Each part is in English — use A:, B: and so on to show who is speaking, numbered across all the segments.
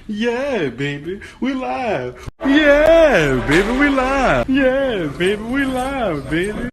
A: Yeah, baby, we live. Yeah, baby, we live. Yeah, baby, we live, baby.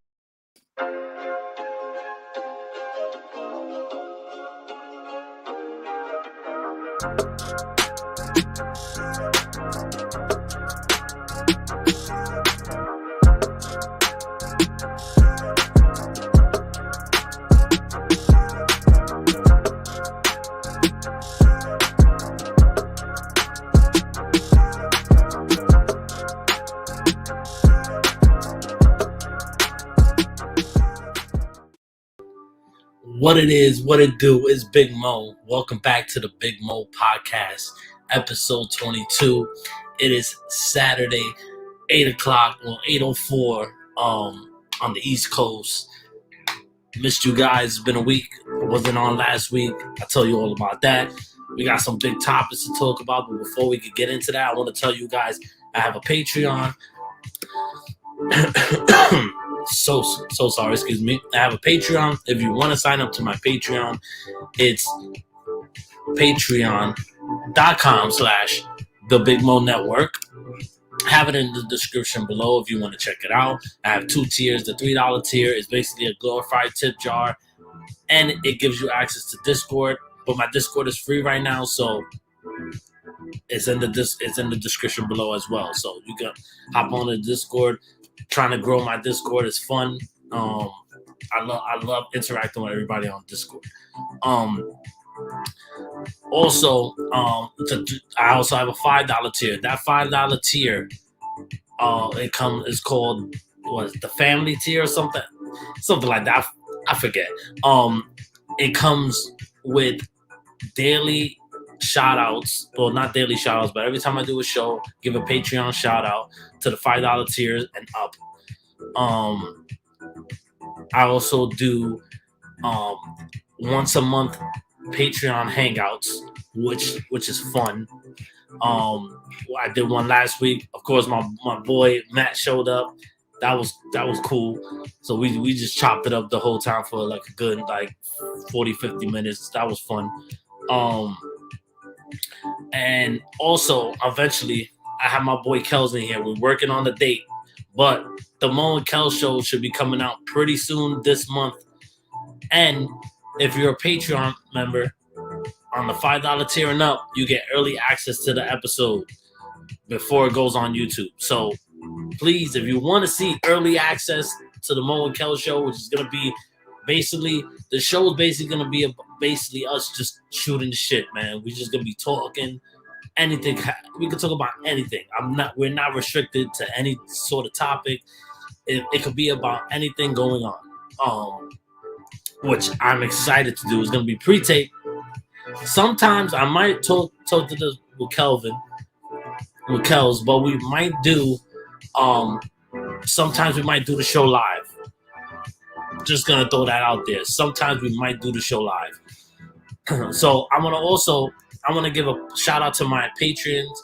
B: What it is, what it do is Big Mo. Welcome back to the Big Mo Podcast, episode 22. It is Saturday, 8 o'clock, well, 8:04 on the East Coast. Missed you guys. It's been a week. I wasn't on last week. I'll tell you all about that. We got some big topics to talk about, but before we could get into that, I want to tell you guys I have a Patreon. so sorry, excuse me. I have a Patreon. If you want to sign up to my Patreon, it's patreon.com/the Big Mo Network. Have it in the description below if you want to check it out. I have two tiers. The $3 tier is basically a glorified tip jar, and it gives you access to Discord. But my Discord is free right now, so it's in the description below as well. So you can hop on the Discord. Trying to grow my Discord is fun. I love interacting with everybody on Discord. Also, I also have a $5 tier. That $5 tier, it's called the family tier or something like that. I forget. It comes with daily shout outs, well, not daily shout outs, but every time I do a show, give a Patreon shout out to the $5 tiers and up. I also do once a month Patreon Hangouts, which is fun. I did one last week. Of course, my boy Matt showed up. That was cool. So we just chopped it up the whole time for like a good 40-50 minutes. That was fun. And also, eventually, I have my boy Kels in here. We're working on the date, but the Mo and Kel show should be coming out pretty soon this month. And if you're a Patreon member on the $5 tier and up, you get early access to the episode before it goes on YouTube. So please, if you want to see early access to the Mo and Kel show, which is going to be basically, the show is basically going to be basically us just shooting the shit, man. We're just going to be talking anything. We can talk about anything. We're not restricted to any sort of topic. It could be about anything going on. Which I'm excited to do. It's going to be pre-tape. Sometimes I might talk to this with Kels, but we might do, sometimes we might do the show live. Just going to throw that out there. Sometimes we might do the show live. So I want to give a shout out to my patrons,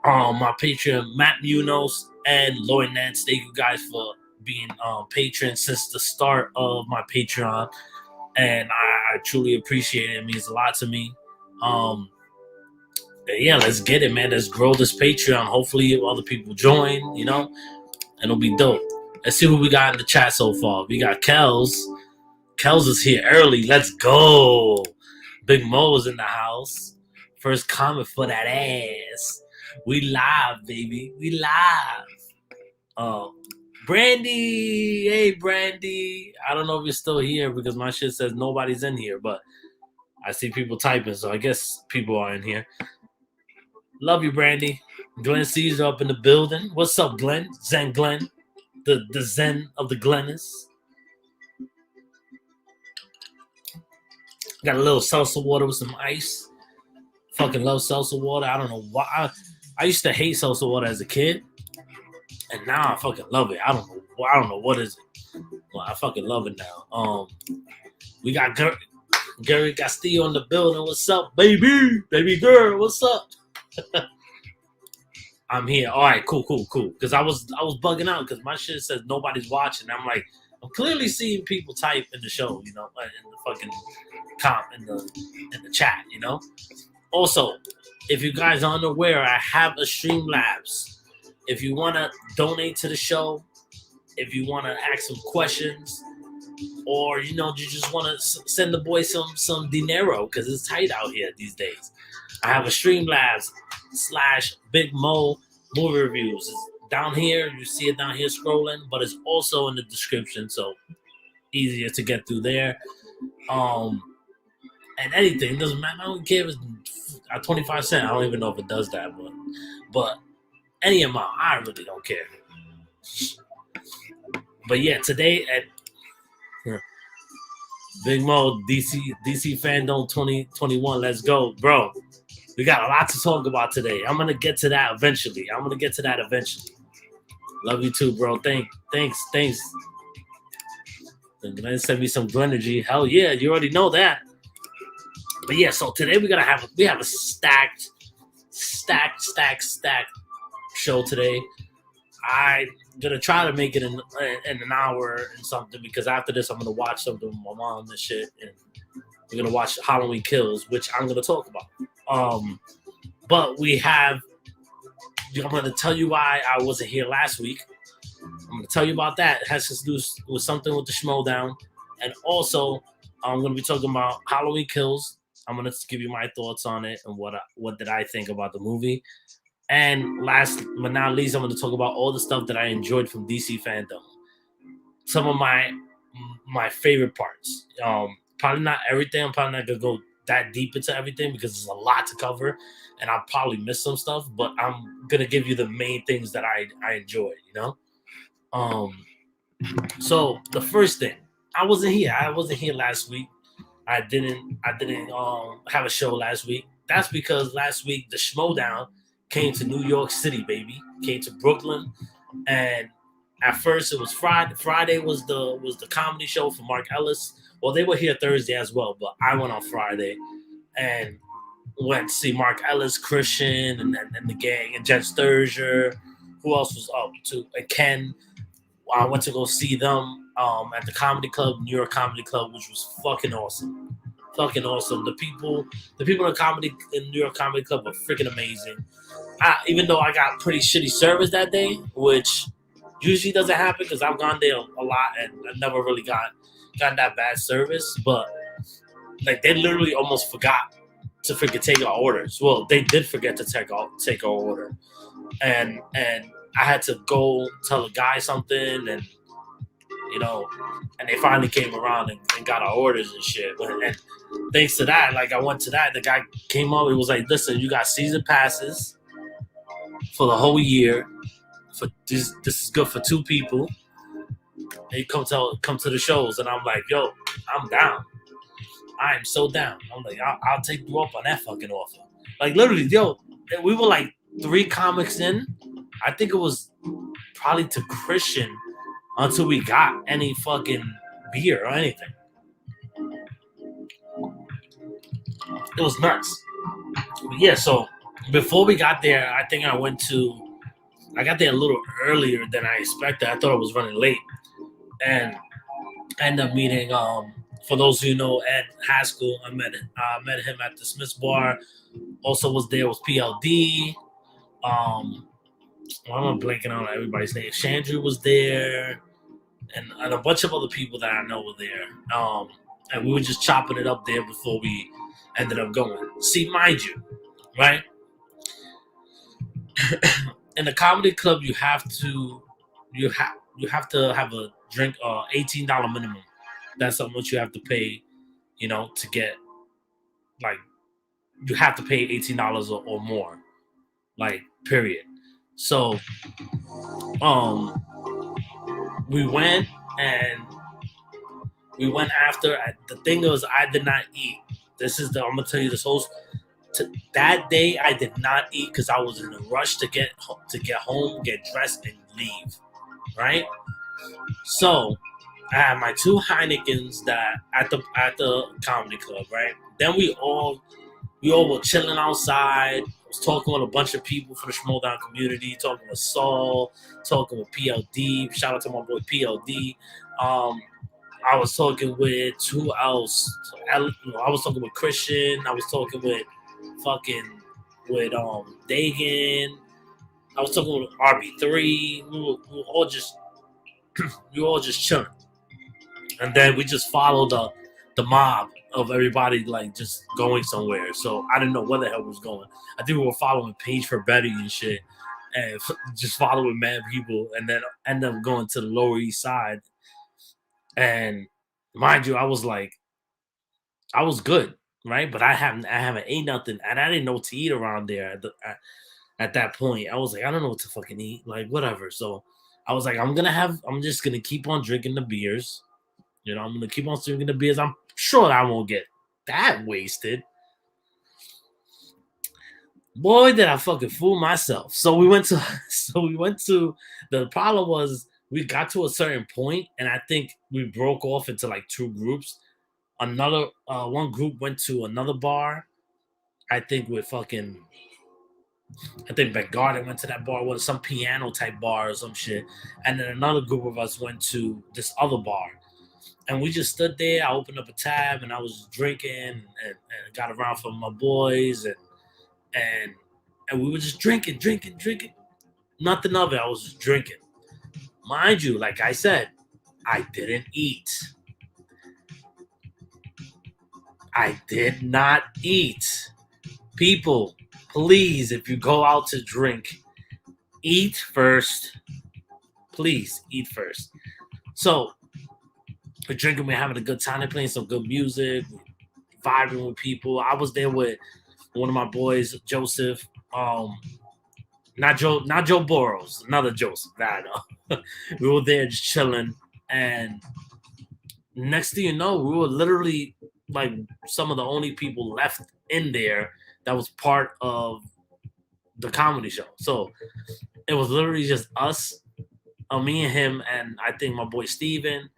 B: my Patreon, Matt Munoz and Lloyd Nance. Thank you guys for being patrons since the start of my Patreon, and I truly appreciate it. It means a lot to me. Yeah, let's get it, man. Let's grow this Patreon. Hopefully other people join, and it'll be dope. Let's see what we got in the chat so far. We got Kels. Kels is here early. Let's go. Big Mo is in the house. First comment for that ass. We live, baby. We live. Brandy. Hey, Brandy. I don't know if you're still here because my shit says nobody's in here, but I see people typing, so I guess people are in here. Love you, Brandy. Glenn Caesar up in the building. What's up, Glenn? Zen Glenn. The Zen of the Glennis. Got a little salsa water with some ice. Fucking love salsa water. I don't know why. I used to hate salsa water as a kid, and now I fucking love it. I don't know what is it. Well, I fucking love it now. We got Gary Castillo in the building. What's up, baby? Baby girl, what's up? I'm here. All right, cool. Because I was bugging out because my shit says nobody's watching. I'm like, I'm clearly seeing people type in the show, in the fucking in the chat, Also, if you guys aren't aware, I have a Streamlabs. If you want to donate to the show, if you want to ask some questions, or you just want to send the boy some dinero because it's tight out here these days. I have a Streamlabs / Big Mo movie reviews. It's down here, you see it down here scrolling, but it's also in the description, so easier to get through there. And anything doesn't matter. I don't care if it's 25 cents. I don't even know if it does that, but any amount, I really don't care. But yeah, today at Big Mo DC Fandome 2021. Let's go, bro. We got a lot to talk about today. I'm gonna get to that eventually. Love you too, bro. Thanks. Then send me some energy. Hell yeah, you already know that. But yeah, so today we have a stacked show today. I'm gonna try to make it in an hour and something, because after this I'm gonna watch something with my mom and shit, and we're gonna watch Halloween Kills, which I'm gonna talk about. But I'm gonna tell you why I wasn't here last week. I'm gonna tell you about that. It has to do with something with the Schmodown, and also I'm gonna be talking about Halloween Kills. I'm gonna give you my thoughts on it and what did I think about the movie. And last but not least, I'm going to talk about all the stuff that I enjoyed from DC Fandome. Some of my favorite parts. Probably not everything. I'm probably not going to go that deep into everything because there's a lot to cover, and I'll probably miss some stuff. But I'm going to give you the main things that I enjoyed. So the first thing, I wasn't here last week. I didn't have a show last week. That's because last week the Schmodown came to New York City, baby. Came to Brooklyn, and at first it was Friday. Friday was the comedy show for Mark Ellis. Well, they were here Thursday as well, but I went on Friday and went to see Mark Ellis, Christian, and the gang, and Jen Sturger. Who else was up too? And Ken. I went to go see them at the Comedy Club, New York Comedy Club, which was fucking awesome. The people in New York Comedy Club were freaking amazing. Even though I got pretty shitty service that day, which usually doesn't happen because I've gone there a lot and I never really got that bad service. But like, they literally almost forgot to freaking take our orders. Well, they did forget to take our order, and I had to go tell a guy something, and and they finally came around and got our orders and shit. And thanks to that, like, I went to that, the guy came up, he was like, listen, you got season passes for the whole year. For this is good for 2 people. And you come to the shows, and I'm like, yo, I'm down. I am so down. I'm like, I'll take you up on that fucking offer. Like, literally, yo, we were like 3 comics in. I think it was probably to Christian until we got any fucking beer or anything. It was nuts. But yeah, so before we got there, I think I got there a little earlier than I expected. I thought I was running late. And I ended up meeting, for those who know Ed Haskell, I met him at the Smith's Bar. Also was PLD. I'm blanking on everybody's name. Chandru was there, and a bunch of other people that I know were there. And we were just chopping it up there before we ended up going. See, mind you, right? In the comedy club, you have to have a drink, $18 minimum. That's how much you have to pay, to get, like, you have to pay $18 or more, like, period. So, we went after. The thing was, I did not eat. I'm gonna tell you this whole. That day, I did not eat because I was in a rush to get home, get dressed, and leave. Right. So, I had my 2 Heinekens that at the comedy club. Right. Then we all were chilling outside. I was talking with a bunch of people from the Schmodown community, talking with Saul, talking with PLD. Shout out to my boy PLD. I was talking with who else? I was talking with Christian. I was talking with fucking with Dagan. I was talking with RB3. We were all just chilling, and then we just followed the mob of everybody like just going somewhere. So I didn't know where the hell was going. I think we were following Page for Betty and shit, and just following mad people, and then end up going to the Lower East Side. And mind you, I was good, right? But I haven't ate nothing, and I didn't know what to eat around there at that point. I was like, I don't know what to fucking eat, like whatever. So I was like, I'm just gonna keep on drinking the beers. You know, I'm gonna keep on drinking the beers. I'm sure I won't get that wasted. Boy, did I fucking fool myself. So we went to the problem was we got to a certain point, and I think we broke off into like two groups. Another one group went to another bar. I think Beck Garden went to that bar, was some piano type bar or some shit. And then another group of us went to this other bar. And we just stood there. I opened up a tab and I was drinking and got around for my boys and we were just drinking. Nothing of it. I was just drinking. Mind you, like I said, I didn't eat. I did not eat. People, please, if you go out to drink, eat first. Please eat first. So we're drinking, we're having a good time, they're playing some good music, vibing with people. I was there with one of my boys, Joseph. Not Joe Burrows, another Joseph. I know. We were there just chilling, and next thing you know, we were literally like some of the only people left in there that was part of the comedy show. So it was literally just us, me and him, and I think my boy Steven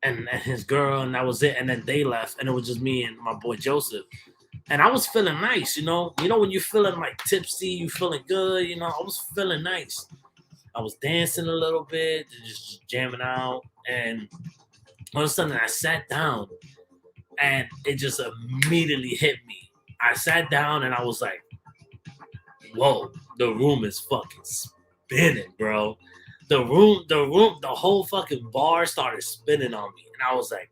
B: and his girl, and that was it. And then they left, and it was just me and my boy Joseph. And I was feeling nice, you know. You know when you're feeling like tipsy, you feeling good, you know. I was feeling nice. I was dancing a little bit, just jamming out, and all of a sudden I sat down, and it just immediately hit me. I sat down and I was like, whoa, the room is fucking spinning, bro. The whole fucking bar started spinning on me. And I was like,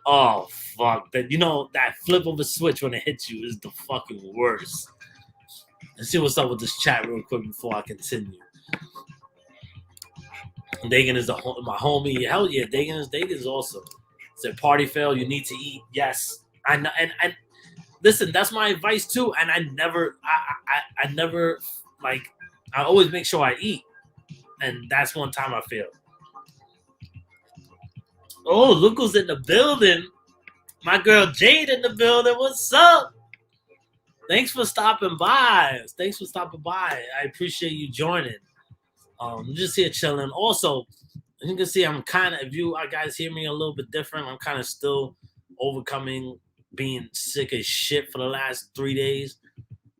B: oh, fuck. That flip of a switch when it hits you is the fucking worst. Let's see what's up with this chat real quick before I continue. Dagan is my homie. Hell yeah, Dagan is awesome. Said party fail, you need to eat. Yes. I know, and listen, that's my advice too. And I never like, I always make sure I eat. And that's one time I failed. Oh, look who's in the building. My girl Jade in the building. What's up? Thanks for stopping by. I appreciate you joining. I'm just here chilling. Also, you can see I'm kind of, if you guys hear me a little bit different, I'm kind of still overcoming being sick as shit for the last 3 days.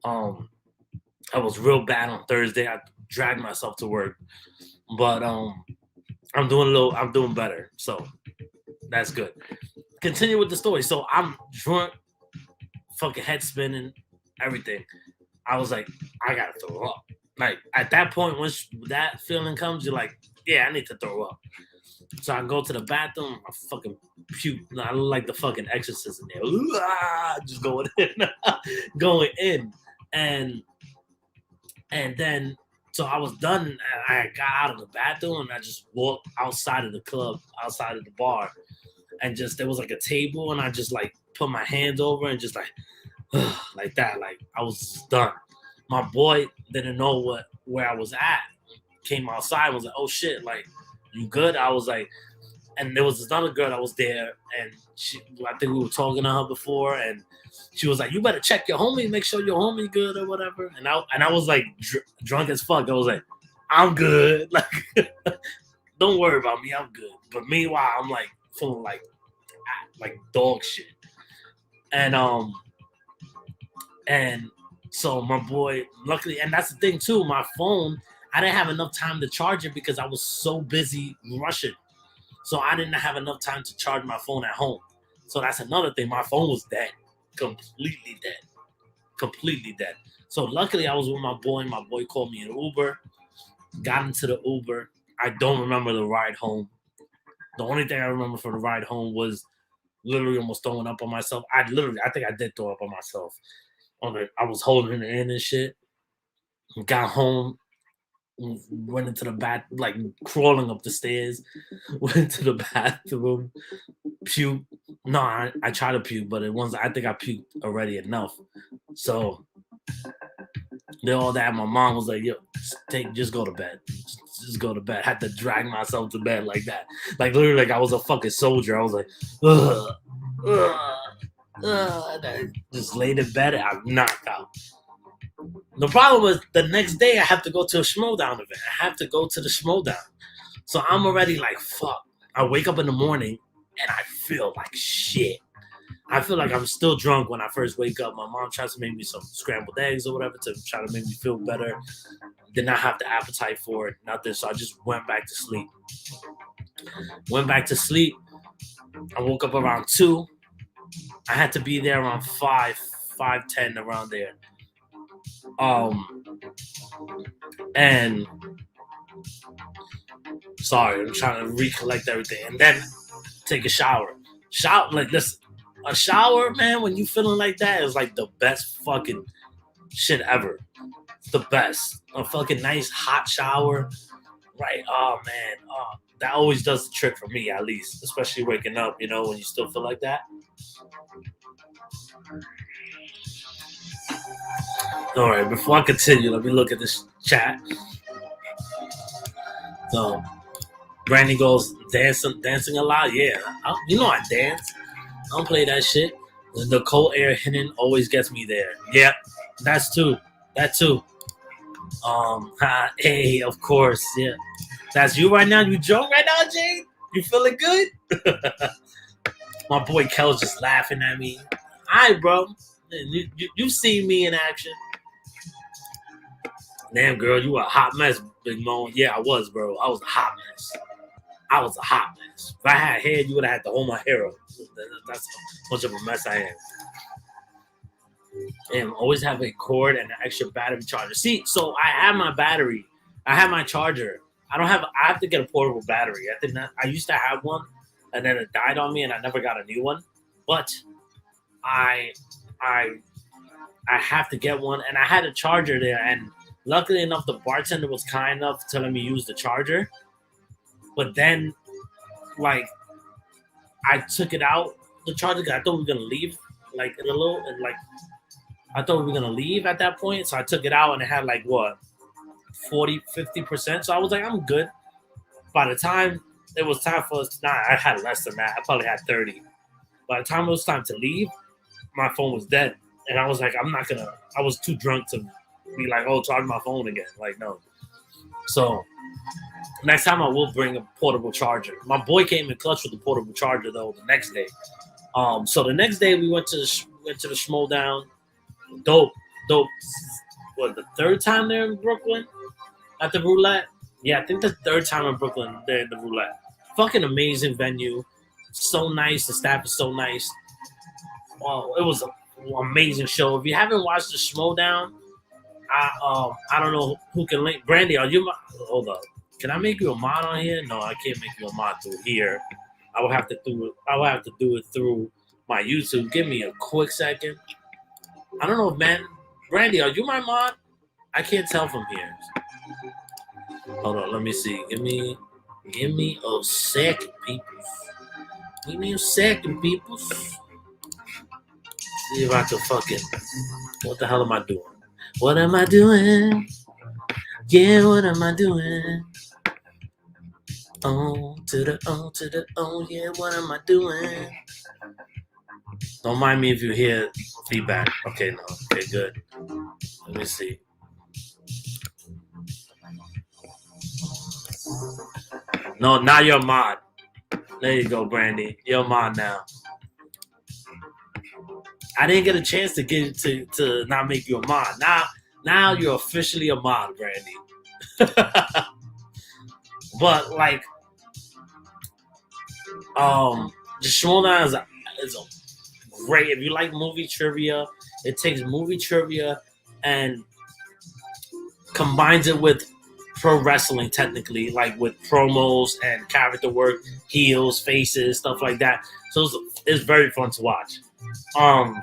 B: I was real bad on Thursday. I dragged myself to work, but I'm doing better. So that's good. Continue with the story. So I'm drunk, fucking head spinning, everything. I was like, I gotta throw up. Like at that point, once that feeling comes, you're like, yeah, I need to throw up. So I go to the bathroom, I fucking puke. I look like the fucking exorcist in there. Just going in. And then, so I was done, and I got out of the bathroom, and I just walked outside of the club, outside of the bar, and just, there was like a table, and I just like put my hands over and just like that, like I was done. My boy didn't know where I was at. Came outside, was like, oh shit, like, you good? I was like, and there was this other girl that was there, and I think we were talking to her before, and she was like, you better check your homie, make sure your homie good or whatever. And I was like drunk as fuck. I was like, I'm good. Like, don't worry about me, I'm good. But meanwhile, I'm like feeling like dog shit. And so my boy, luckily, and that's the thing too, my phone, I didn't have enough time to charge it because I was so busy rushing. So I didn't have enough time to charge my phone at home. So that's another thing. My phone was dead, completely dead. completely dead. So luckily I was with my boy. My boy called me an Uber. Got into the Uber. I don't remember the ride home. The only thing I remember from the ride home was literally almost throwing up on myself. I think I did throw up on myself. I was holding it in and shit. Got home, went into the bath, like crawling up the stairs. Went to the bathroom, puke. No, I tried to puke, but I think I puked already enough. So did all that. My mom was like, "Yo, just go to bed. Just go to bed." I had to drag myself to bed like that, like literally, like I was a fucking soldier. I was like, ugh, ugh, ugh. And I just laid in bed. And I knocked out. The problem was the next day I have to go to a Schmodown event. I have to go to the Schmodown, so I'm already like, fuck. I wake up in the morning and I feel like shit. I feel like I'm still drunk when I first wake up. My mom tries to make me some scrambled eggs or whatever to try to make me feel better. Did not have the appetite for it, nothing. So I just went back to sleep. I woke up around 2. I had to be there around 5:10, around there. And sorry, I'm trying to recollect everything. And then take a shower. Like this. A shower, man, when you feeling like that is like the best fucking shit ever. It's the best. A fucking nice hot shower. Right. Oh man. Oh, that always does the trick for me, at least. Especially waking up, when you still feel like that. Alright, before I continue, let me look at this chat. So Brandy goes, dancing a lot? Yeah. I dance. I don't play that shit. The cold air hitting always gets me there. Yeah, that too. Hey, of course, yeah. That's you right now. You drunk right now, Jade? You feeling good? My boy Kel's just laughing at me. Alright, bro. You seen me in action. Damn, girl, you a hot mess, Big Mo. Yeah, I was, bro. I was a hot mess. If I had hair, you would have had to hold my hair up. That's how much of a mess I am. And always have a cord and an extra battery charger. See, so I have my battery. I have my charger. I have to get a portable battery. I used to have one, and then it died on me, and I never got a new one. But I have to get one, and I had a charger there. And luckily enough, the bartender was kind enough to let me use the charger. But then, like, I took it out, the charger, because I thought we were going to leave, like, I thought we were going to leave at that point. So I took it out, and it had, like, 40, 50%. So I was like, I'm good. By the time it was time for us I had less than that. I probably had 30. By the time it was time to leave, my phone was dead. And I was like, I was too drunk to be like, oh, charge my phone again. Like, no. So next time I will bring a portable charger. My boy came in clutch with the portable charger though the next day. So the next day we went to the Schmodown. Dope. What, the third time there in Brooklyn at the Roulette? Yeah, I think the third time in Brooklyn there at the Roulette. Fucking amazing venue. So nice. The staff is so nice. It was an amazing show. If you haven't watched the Schmodown, I don't know who can link. Brandy, are you? Hold up. Can I make you a mod on here? No, I can't make you a mod through here. I will have to do it through my YouTube. Give me a quick second. I don't know, man. Brandy, are you my mod? I can't tell from here. Hold on, let me see. Give me a second, people. Give me a second, people. See if I can fucking. What the hell am I doing? What am I doing? Yeah, what am I doing? Oh, to the oh, yeah, what am I doing? Don't mind me if you hear feedback. Okay, no. Okay, good. Let me see. No, now you're a mod. There you go, Brandy. You're a mod now. I didn't get a chance to get to not make you a mod. Now you're officially a mod, Brandy. But like, the Shmona is a great. If you like movie trivia, It takes movie trivia and combines it with pro wrestling, technically, like with promos and character work, heels, faces, stuff like that. So it's very fun to watch. Um,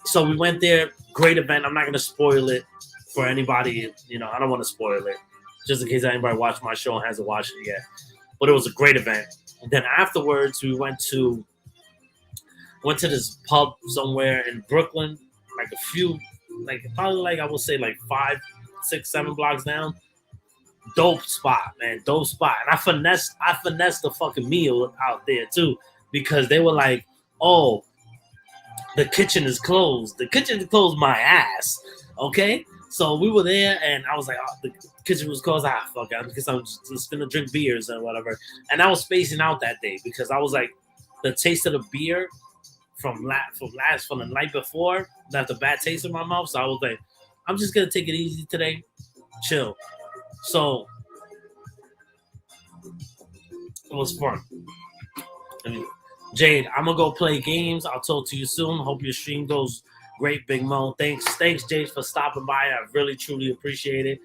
B: so we went there. Great event. I'm not gonna spoil it for anybody. I don't want to spoil it, just in case anybody watched my show and hasn't watched it yet. But it was a great event. And then afterwards, we went to this pub somewhere in Brooklyn, like probably I would say like 5, 6, 7 blocks down. Dope spot, man. Dope spot. And I finessed the fucking meal out there too, because they were like, "Oh, the kitchen is closed." The kitchen is closed my ass. Okay? So we were there and I was like, "Oh, the kitchen was closed. Fuck it. Because I'm just gonna drink beers and whatever." And I was spacing out that day because I was like, the taste of the beer from the night before left a bad taste in my mouth. So I was like, I'm just gonna take it easy today, chill. So it was fun. Jade, I'm gonna go play games. I'll talk to you soon. Hope your stream goes great, Big Mo. Thanks, Jade, for stopping by. I really truly appreciate it.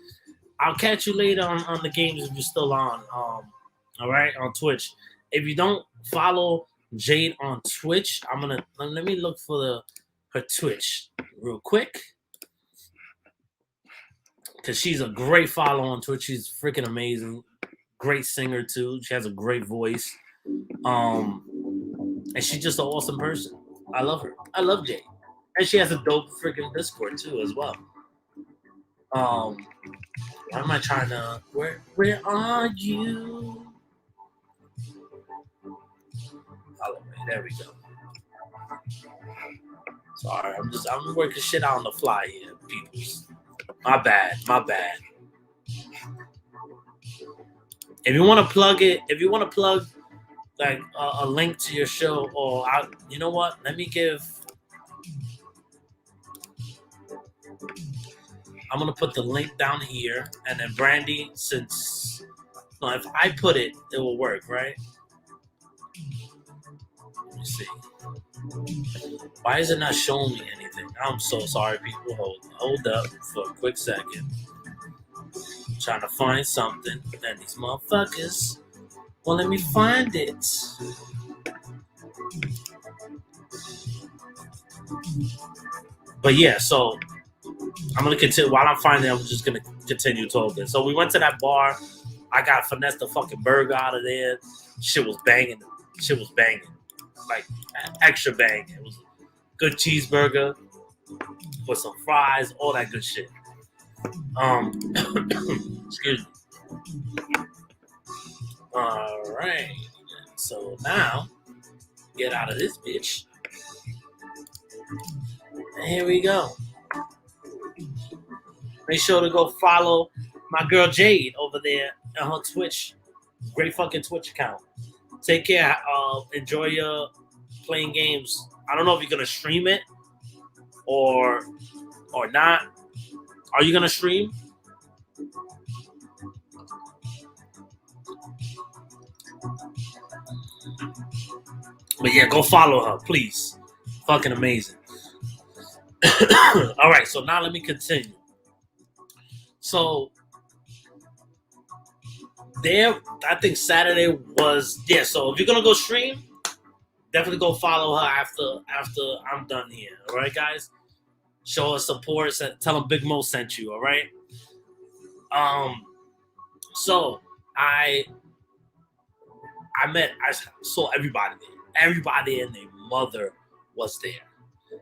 B: I'll catch you later on the games if you're still on. All right, on Twitch. If you don't follow Jade on Twitch, let me look for her Twitch real quick, because she's a great follow on Twitch. She's freaking amazing, great singer too. She has a great voice, and she's just an awesome person. I love her. I love Jade, and she has a dope freaking Discord too as well. Why am I trying to? Where are you? There we go. Sorry, I'm working shit out on the fly here, peoples. My bad. If you want to plug it, like a link to your show, or you know what? I'm gonna put the link down here, and then Brandy, if I put it, it will work, right? Let me see. Why is it not showing me anything? I'm so sorry, people. Hold up for a quick second. I'm trying to find something, and these motherfuckers won't let me find it. But yeah, so I'm gonna continue. While I'm finding it, I'm just gonna continue talking. So we went to that bar. I got finessed the fucking burger out of there. Shit was banging. Like extra bang. It was a good cheeseburger with some fries, all that good shit. Excuse me. All right. So now, get out of this bitch. And here we go. Make sure to go follow my girl Jade over there on her Twitch. Great fucking Twitch account. Take care. Enjoy your playing games. I don't know if you're gonna stream it or not. Are you gonna stream? But yeah, go follow her, please. Fucking amazing. All right, so now let me continue. So there, I think Saturday was, yeah, so if you're gonna go stream, definitely go follow her after I'm done here. All right, guys? Show her support. Tell them Big Mo sent you, all right? So I saw everybody there. Everybody and their mother was there.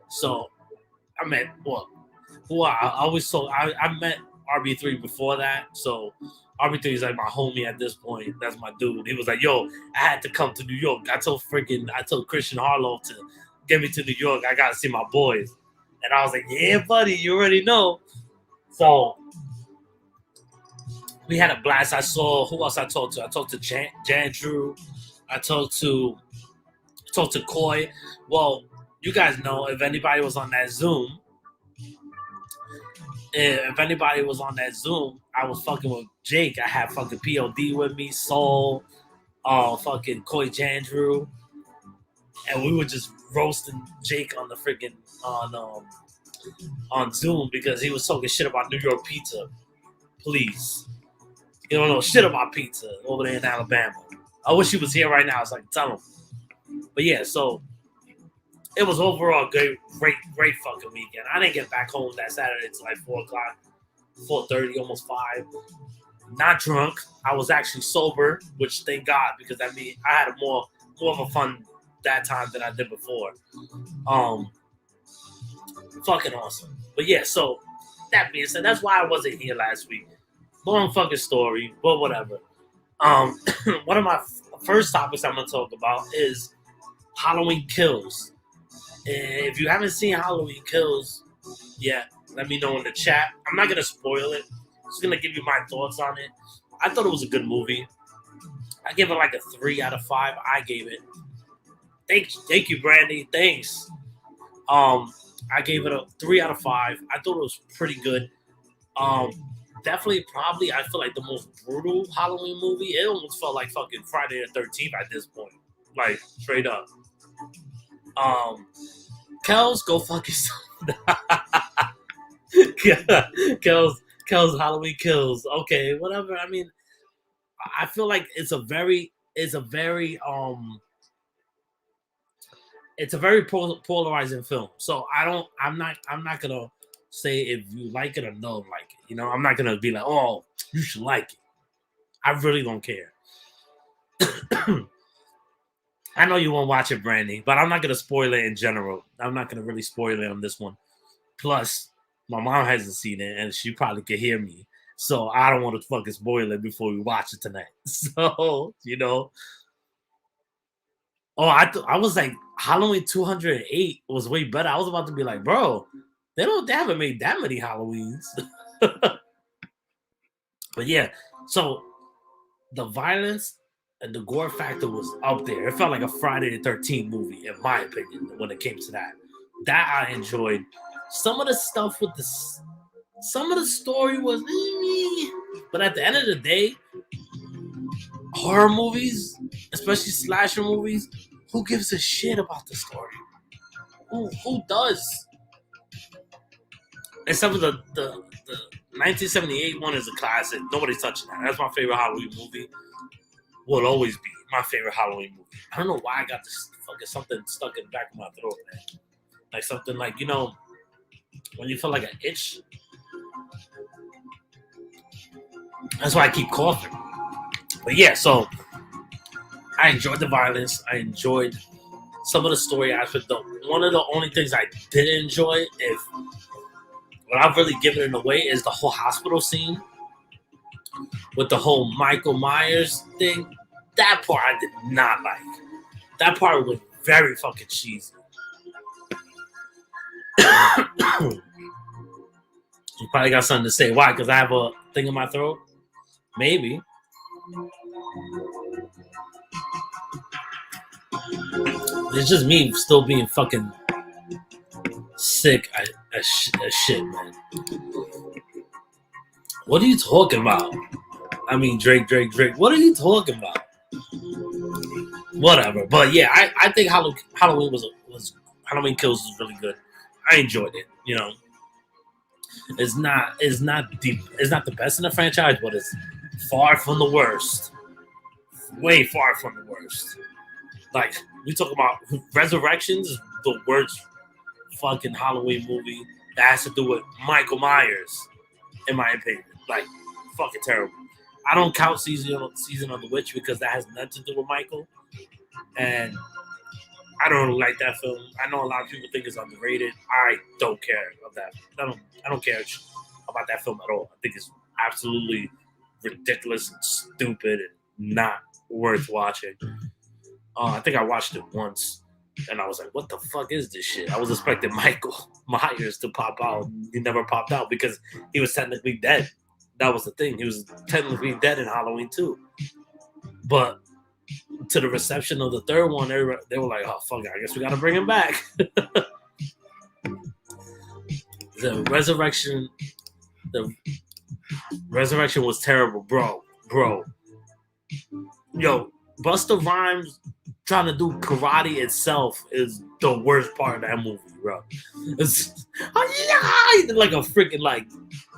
B: So I met, I met RB3 before that. So RB3 is like my homie at this point. That's my dude. He was like, yo, I had to come to New York. I told Christian Harlow to get me to New York. I got to see my boys. And I was like, yeah, buddy, you already know. So we had a blast. I saw, who else I talked to? I talked to Jan Drew. I talked to Coy. Well, you guys know if anybody was on that Zoom, I was fucking with Jake. I had fucking POD with me, Soul, fucking Coy Jandrew, and we were just roasting Jake on the freaking on Zoom because he was talking shit about New York pizza. Please, you don't know shit about pizza over there in Alabama. I wish he was here right now. It's like tell him. But yeah, so it was overall great fucking weekend. I didn't get back home that Saturday until like 4:00, 4:30, almost 5. Not drunk. I was actually sober, which thank God, because that means I had more of a fun that time than I did before. Fucking awesome. But yeah, so that being said, that's why I wasn't here last week. Long fucking story, but whatever. One of my first topics I'm gonna talk about is Halloween Kills. And if you haven't seen Halloween Kills yet, let me know in the chat. I'm not gonna spoil it. I'm just gonna give you my thoughts on it. I thought it was a good movie. I gave it like a 3 out of 5. I gave it. Thank you, Brandy. Thanks. I gave it a 3 out of 5. I thought it was pretty good. Definitely, probably, I feel like the most brutal Halloween movie. It almost felt like fucking Friday the 13th at this point. Like, straight up. Kels, go fuck yourself. Kels, Halloween Kills. Okay, whatever. I mean, I feel like it's a very polarizing film. So I'm not gonna say if you like it or don't like it. You know, I'm not gonna be like, oh, you should like it. I really don't care. I know you won't watch it, Brandy, but I'm not gonna spoil it in general. I'm not gonna really spoil it on this one. Plus, my mom hasn't seen it, and she probably could hear me. So I don't want to fucking spoil it before we watch it tonight. So, you know. Oh, I was like, Halloween 208 was way better. I was about to be like, bro, they haven't made that many Halloweens. But yeah, so the violence and the gore factor was up there. It felt like a Friday the 13th movie, in my opinion, when it came to that. That I enjoyed. Some of the stuff with some of the story was, but at the end of the day, horror movies, especially slasher movies, who gives a shit about the story? Who does? Except for the 1978 one is a classic. Nobody's touching that. That's my favorite Halloween movie. Will always be my favorite Halloween movie. I don't know why I got this fucking something stuck in the back of my throat, man. Like something like, you know, when you feel like an itch. That's why I keep coughing. But yeah, so I enjoyed the violence. I enjoyed some of the story aspect. One of the only things I didn't enjoy, without really giving it away, is the whole hospital scene with the whole Michael Myers thing. That part I did not like. That part was very fucking cheesy. You probably got something to say. Why? Because I have a thing in my throat? Maybe. It's just me still being fucking sick as shit, man. What are you talking about? I mean, Drake. What are you talking about? Whatever. But yeah, I think Halloween Halloween Kills was really good. I enjoyed it. You know, it's not the best in the franchise, but it's far from the worst. Way far from the worst. Like, we talk about Resurrections is the worst fucking Halloween movie that has to do with Michael Myers, in my opinion. Like, fucking terrible. I don't count Season of the Witch because that has nothing to do with Michael. And I don't really like that film. I know a lot of people think it's underrated. I don't care about that. I don't care about that film at all. I think it's absolutely ridiculous and stupid and not worth watching. I think I watched it once and I was like, what the fuck is this shit? I was expecting Michael Myers to pop out. He never popped out because he was technically dead. That was the thing. He was technically dead in Halloween 2. But to the reception of the third one, they were like, oh, fuck it, I guess we got to bring him back. The resurrection was terrible, bro. Yo, Busta Rhymes trying to do karate itself is the worst part of that movie, bro. It's like a freaking like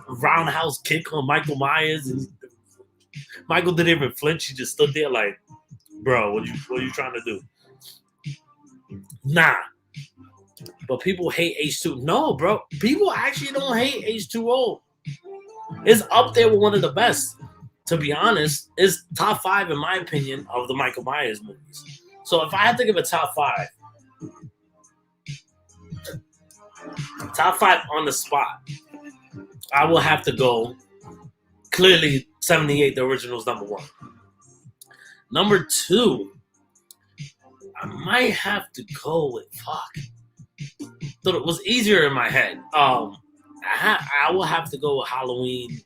B: roundhouse kick on Michael Myers, and Michael didn't even flinch. He just stood there like, bro, what are you trying to do? Nah. But people hate H2. No, bro. People actually don't hate H2O. It's up there with one of the best. To be honest, it's top 5 in my opinion of the Michael Myers movies. So if I had to give a top 5 on the spot, I will have to go clearly 78, the original is number 1. Number 2, I might have to go with So it was easier in my head. I will have to go with Halloween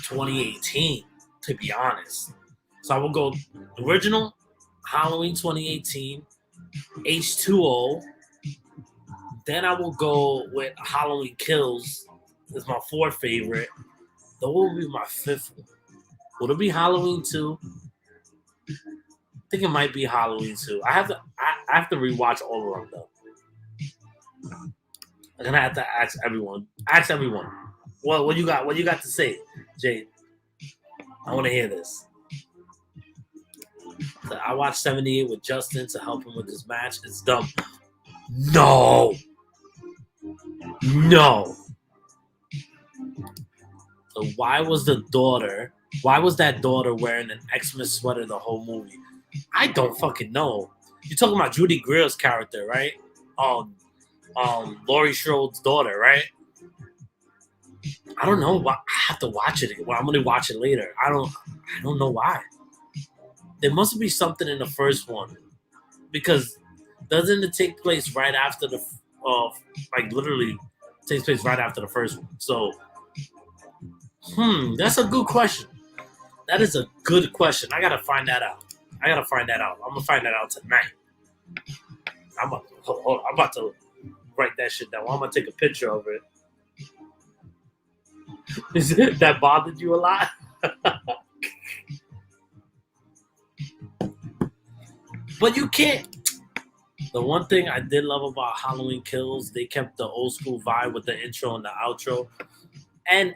B: 2018, to be honest. So I will go original, Halloween 2018, H2O. Then I will go with Halloween Kills. It's my 4th favorite. That will be my 5th one. Would it be Halloween 2? I think it might be Halloween 2. I have to rewatch all of them though. I'm gonna have to ask everyone. What you got? What you got to say, Jade? I want to hear this. So I watched 78 with Justin to help him with this match. It's dumb. No. So why was that daughter wearing an Xmas sweater the whole movie? I don't fucking know. You're talking about Judy Greer's character, right? Laurie Strode's daughter, right? I don't know. I have to watch it. Well, I'm gonna watch it later. I don't know why. There must be something in the first one, because doesn't it take place right after the literally takes place right after the first one? So, that's a good question. That is a good question. I gotta find that out. I'm gonna find that out tonight. I'm about to write that shit down. I'm gonna take a picture of it. Is it that bothered you a lot? But you can't. The one thing I did love about Halloween Kills, they kept the old school vibe with the intro and the outro, and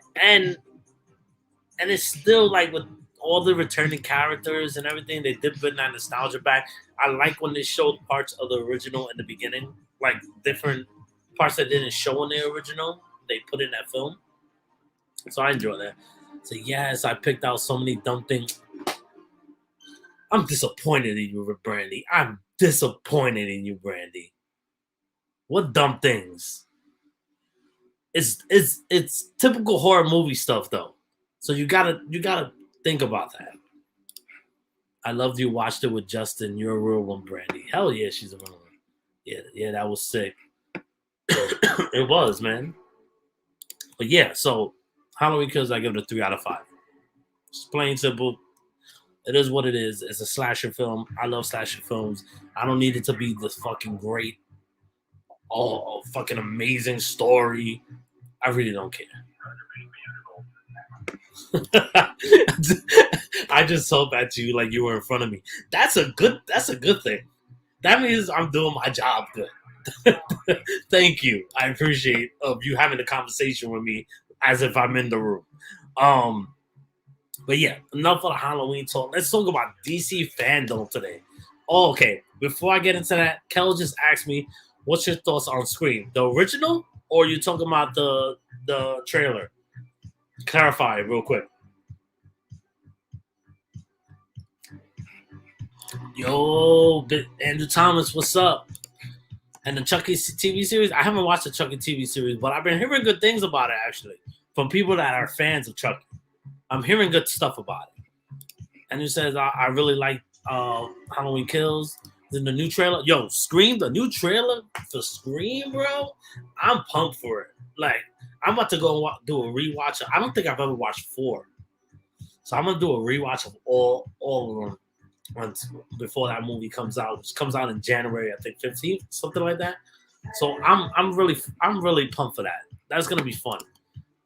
B: it's still like with all the returning characters and everything, they did bring that nostalgia back. I like when they showed parts of the original in the beginning, like different parts that didn't show in the original, they put in that film. So I enjoy that. So yes, I picked out so many dumb things. I'm disappointed in you, Brandy. I'm disappointed in you, Brandy. What dumb things? It's typical horror movie stuff though. So you gotta think about that. I loved you watched it with Justin. You're a real one, Brandy. Hell yeah, she's a real one. Yeah, that was sick. It was, man. But yeah, so Halloween Kills, I give it a 3 out of 5. It's plain simple. It is what it is. It's a slasher film. I love slasher films. I don't need it to be this fucking great, fucking amazing story. I really don't care. I just told that to you like you were in front of me. That's a good thing. That means I'm doing my job good. Thank you. I appreciate you having a conversation with me as if I'm in the room. But yeah, enough of the Halloween talk. Let's talk about DC Fandome today. Oh, okay, before I get into that, Kel just asked me, what's your thoughts on Scream? The original, or you talking about the trailer? Clarify real quick. Yo, Andrew Thomas, what's up? And the Chucky TV series, I haven't watched the Chucky TV series, but I've been hearing good things about it, actually, from people that are fans of Chucky. I'm hearing good stuff about it. And he says, I really like Halloween Kills. Then the new trailer. Yo, Scream, the new trailer for Scream, bro. I'm pumped for it. Like, I'm about to go do a rewatch. I don't think I've ever watched 4. So I'm going to do a rewatch of all of them before that movie comes out, which comes out in January, I think 15th, something like that. So I'm really pumped for that. That's going to be fun.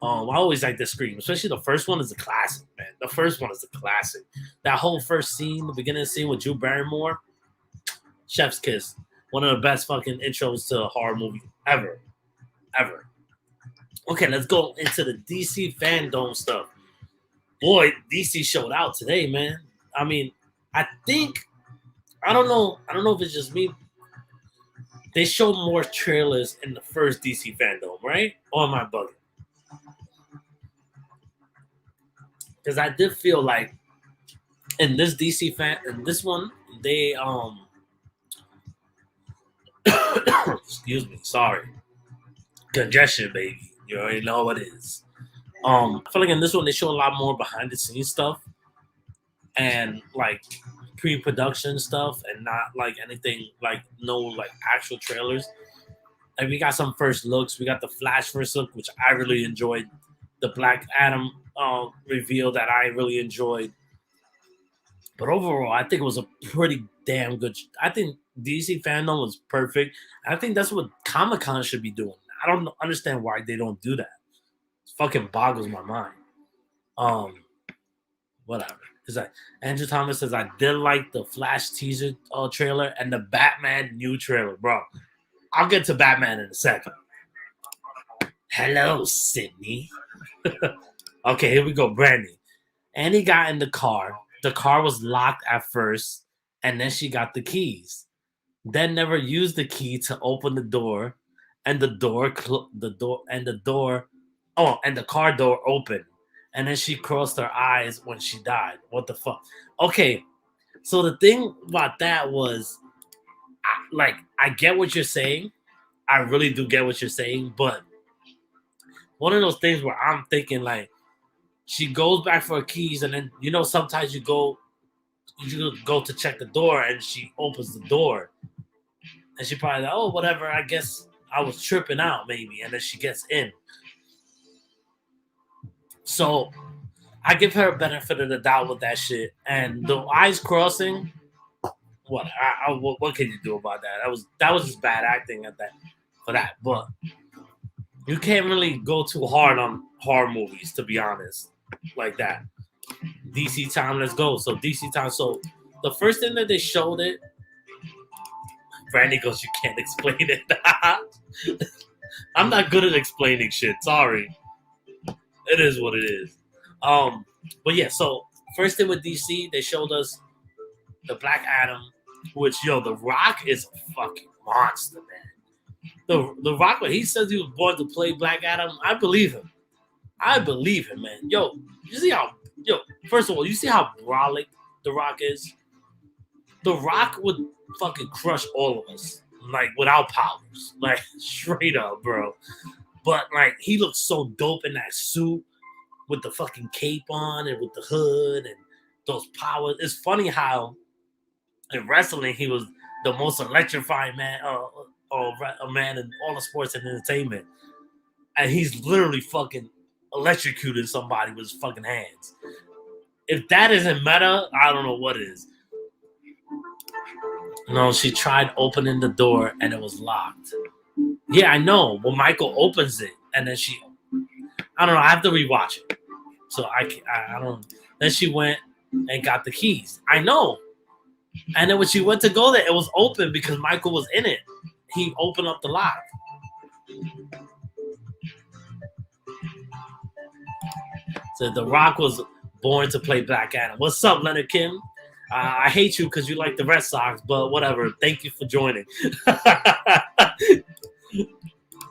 B: I always like the Scream, especially the first one is a classic, man. The first one is a classic. That whole first scene, the beginning scene with Drew Barrymore, chef's kiss. One of the best fucking intros to a horror movie ever. Ever. Okay, let's go into the DC Fandome stuff. Boy, DC showed out today, man. I mean, I don't know if it's just me. They showed more trailers in the first DC Fandome, right? Or am I bugging? Because I did feel like in this in this one, they excuse me, sorry. Congestion, baby. You already know what it is. I feel like in this one they show a lot more behind the scenes stuff and like pre-production stuff and not like anything like no like actual trailers. And we got some first looks. We got the Flash first look, which I really enjoyed. The Black Adam reveal that I really enjoyed. But overall, I think it was a pretty damn good. I think DC Fandom was perfect. I think that's what Comic-Con should be doing. I don't understand why they don't do that. It fucking boggles my mind. Whatever. It's like Andrew Thomas says I did like the Flash teaser trailer and the Batman new trailer, bro. I'll get to Batman in a second. Hello, Sydney. Okay, here we go, Brandy. Annie got in the car. The car was locked at first, and then she got the keys. Then never used the key to open the door, and the car door opened. And then she crossed her eyes when she died. What the fuck? Okay, so the thing about that was, I get what you're saying. I really do get what you're saying, but one of those things where I'm thinking like, she goes back for her keys, and then sometimes you go to check the door, and she opens the door, and she probably like, oh whatever, I guess I was tripping out maybe, and then she gets in. So I give her a benefit of the doubt with that shit, and the eyes crossing. What can you do about that? That was just bad acting for that, but you can't really go too hard on horror movies, to be honest, like that. DC time, let's go. So DC time. So the first thing that they showed it, Brandy goes, you can't explain it. I'm not good at explaining shit. Sorry. It is what it is. But yeah, so first thing with DC, they showed us the Black Adam, which The Rock is a fucking monster, man. The Rock, when he says he was born to play Black Adam, I believe him. Man. You see how first of all, you see how brolic The Rock is? The Rock would fucking crush all of us, like without powers. Like straight up, bro. But like he looks so dope in that suit with the fucking cape on and with the hood and those powers. It's funny how in wrestling he was the most electrifying man, a man in all the sports and entertainment, and he's literally fucking electrocuted somebody with his fucking hands. If that isn't meta, I don't know what is. No, she tried opening the door and it was locked. Yeah, I know. Well, Michael opens it and then I don't know. I have to rewatch it. So I don't. Then she went and got the keys. I know. And then when she went to go there, it was open because Michael was in it. He opened up the lock. So The Rock was born to play Black Adam. What's up, Leonard Kim? I hate you because you like the Red Sox, but whatever. Thank you for joining.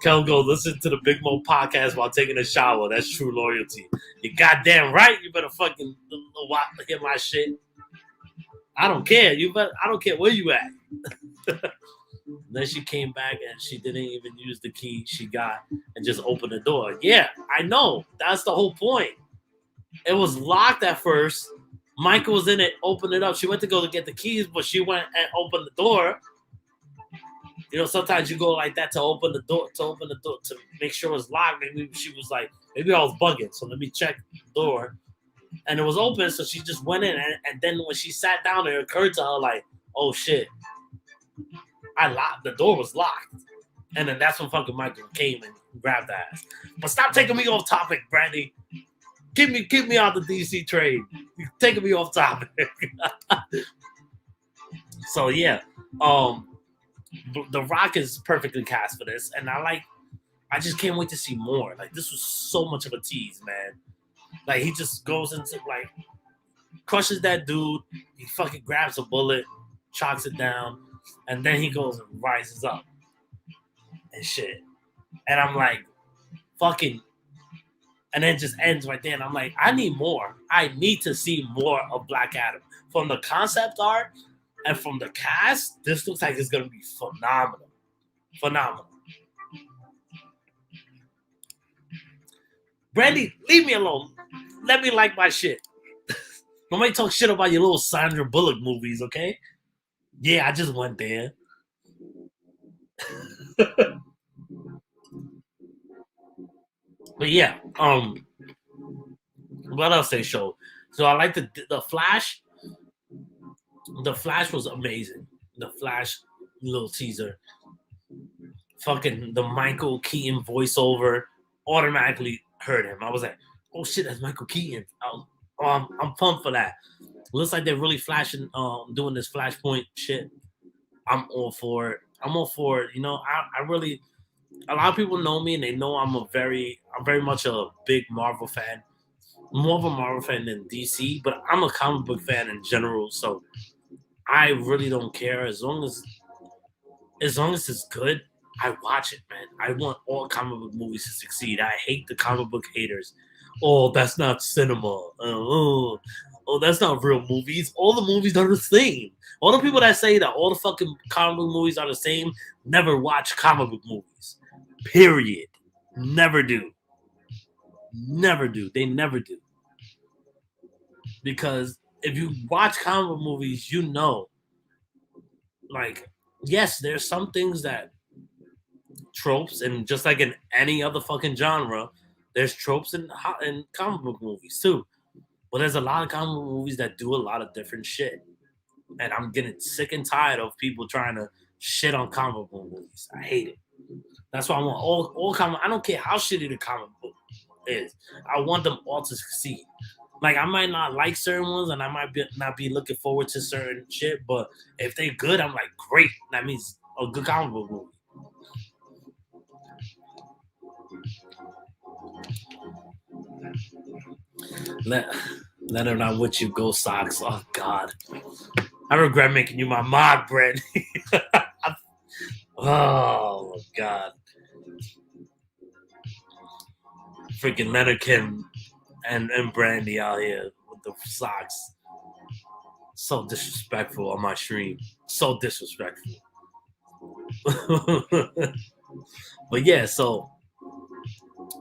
B: Kel goes, listen to the Big Mo podcast while taking a shower. That's true loyalty. You goddamn right. You better fucking hear my shit. I don't care. I don't care where you at. Then she came back and she didn't even use the key she got and just opened the door. Yeah, I know. That's the whole point. It was locked at first. Michael was in it, opened it up. She went to go to get the keys, but she went and opened the door. Sometimes you go like that to open the door to make sure it's locked. Maybe she was like, maybe I was bugging, so let me check the door. And it was open, so she just went in. And then when she sat down, it occurred to her like, oh shit, the door was locked. And then that's when fucking Michael came and grabbed that ass. But stop taking me off topic, Brandy. Get me on the DC train. You're taking me off topic. So yeah, The Rock is perfectly cast for this, and I just can't wait to see more. Like this was so much of a tease, man. Like he just goes into like crushes that dude. He fucking grabs a bullet, chalks it down, and then he goes and rises up and shit. And I'm like, fucking, and then it just ends right there. And I'm like, I need more. I need to see more of Black Adam from the concept art and from the cast. This looks like it's gonna be phenomenal, phenomenal. Brandy, leave me alone. Let me like my shit. Nobody talk shit about your little Sandra Bullock movies, okay? Yeah, I just went there. But yeah, what else they showed? So I like the Flash. The Flash was amazing. The Flash little teaser. Fucking the Michael Keaton voiceover automatically heard him. I was like, oh shit, that's Michael Keaton. I'm pumped for that. Looks like they're really flashing, doing this Flashpoint shit. I'm all for it. I'm all for it. You know, I really, a lot of people know me and they know I'm very much a big Marvel fan. More of a Marvel fan than DC, but I'm a comic book fan in general. So I really don't care as long as it's good. I watch it, man. I want all comic book movies to succeed. I hate the comic book haters. Oh, that's not cinema. Oh, that's not real movies. All the movies are the same. All the people that say that all the fucking comic book movies are the same never watch comic book movies. Period. Never do. Never do. They never do. Because if you watch comic book movies, you know, like, yes, there's some things that tropes, and just like in any other fucking genre, there's tropes in comic book movies too. But there's a lot of comic book movies that do a lot of different shit, and I'm getting sick and tired of people trying to shit on comic book movies. I hate it. That's why I want all comic. I don't care how shitty the comic book is. I want them all to succeed. Like I might not like certain ones, and I might not be looking forward to certain shit. But if they're good, I'm like, great. That means a good comic book movie. Let her not with you, go socks. Oh God, I regret making you my mod, Brent. Oh God, freaking Leonard Kim and Brandy out here with the socks. So disrespectful on my stream. So disrespectful. But yeah, so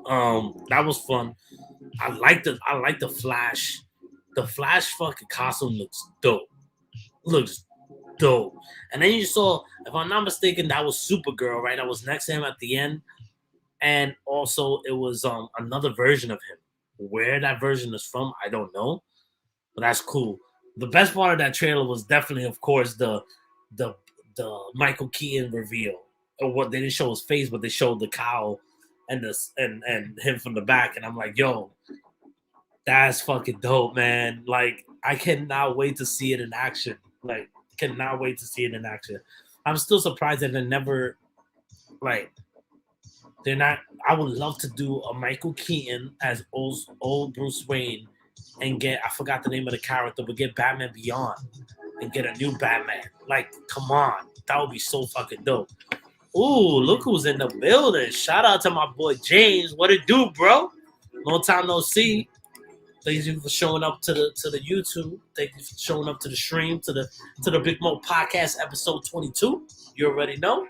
B: that was fun. I like the Flash. The Flash fucking costume looks dope. Looks dope. And then you saw, if I'm not mistaken, that was Supergirl, right? That was next to him at the end. And also it was another version of him. Where that version is from, I don't know. But that's cool. The best part of that trailer was definitely, of course, the Michael Keaton reveal. Or what they didn't show his face, but they showed the cowl and and him from the back. And I'm like, yo, that's fucking dope, man. Like, I cannot wait to see it in action. Like, cannot wait to see it in action. I'm still surprised that they never, like, they're not. I would love to do a Michael Keaton as old Bruce Wayne and get, I forgot the name of the character, but get Batman Beyond and get a new Batman. Like, come on. That would be so fucking dope. Ooh, look who's in the building. Shout out to my boy James. What it do, bro? Long time no see. Thank you for showing up to the YouTube. Thank you for showing up to the stream, to the Big Mo Podcast episode 22. You already know.